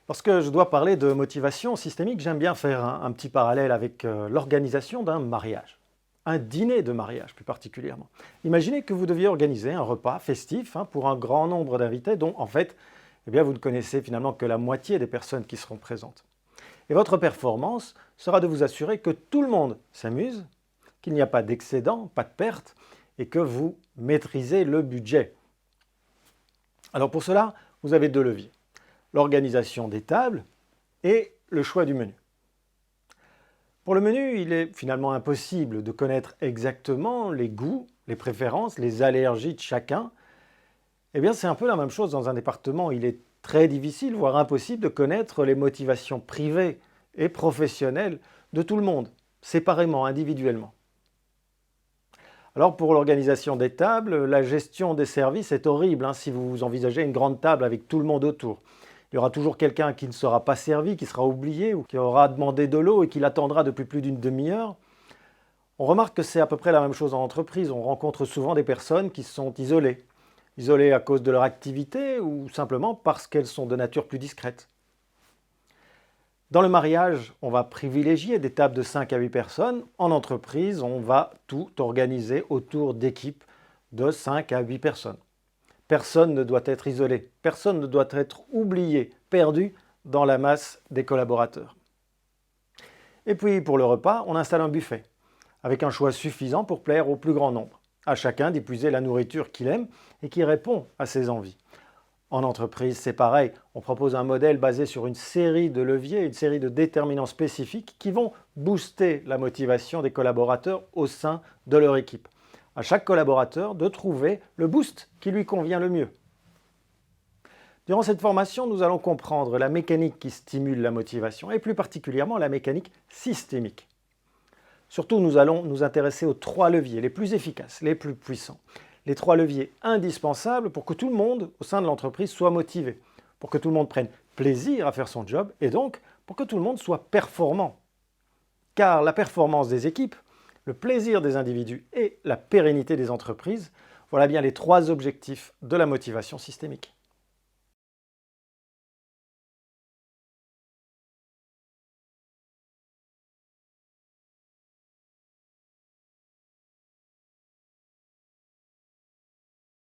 Lorsque je dois parler de motivation systémique, j'aime bien faire un petit parallèle avec l'organisation d'un mariage, un dîner de mariage plus particulièrement. Imaginez que vous deviez organiser un repas festif pour un grand nombre d'invités dont en fait vous ne connaissez finalement que la moitié des personnes qui seront présentes. Et votre performance sera de vous assurer que tout le monde s'amuse, qu'il n'y a pas d'excédent, pas de perte et que vous maîtrisez le budget. Alors pour cela, vous avez deux leviers: l'organisation des tables et le choix du menu. Pour le menu, il est finalement impossible de connaître exactement les goûts, les préférences, les allergies de chacun. Eh bien, c'est un peu la même chose dans un département. Il est très difficile, voire impossible, de connaître les motivations privées et professionnelles de tout le monde, séparément, individuellement. Alors pour l'organisation des tables, la gestion des services est horrible si vous envisagez une grande table avec tout le monde autour. Il y aura toujours quelqu'un qui ne sera pas servi, qui sera oublié ou qui aura demandé de l'eau et qui l'attendra depuis plus d'une demi-heure. On remarque que c'est à peu près la même chose en entreprise. On rencontre souvent des personnes qui sont isolées. Isolées à cause de leur activité ou simplement parce qu'elles sont de nature plus discrète. Dans le mariage, on va privilégier des tables de 5 à 8 personnes. En entreprise, on va tout organiser autour d'équipes de 5 à 8 personnes. Personne ne doit être isolé, personne ne doit être oublié, perdu dans la masse des collaborateurs. Et puis pour le repas, on installe un buffet, avec un choix suffisant pour plaire au plus grand nombre. À chacun d'épuiser la nourriture qu'il aime et qui répond à ses envies. En entreprise, c'est pareil, on propose un modèle basé sur une série de leviers, une série de déterminants spécifiques qui vont booster la motivation des collaborateurs au sein de leur équipe. À chaque collaborateur de trouver le boost qui lui convient le mieux. Durant cette formation, nous allons comprendre la mécanique qui stimule la motivation et plus particulièrement la mécanique systémique. Surtout, nous allons nous intéresser aux 3 leviers les plus efficaces, les plus puissants. Les 3 leviers indispensables pour que tout le monde au sein de l'entreprise soit motivé, pour que tout le monde prenne plaisir à faire son job et donc pour que tout le monde soit performant. Car la performance des équipes, le plaisir des individus et la pérennité des entreprises, voilà bien les 3 objectifs de la motivation systémique.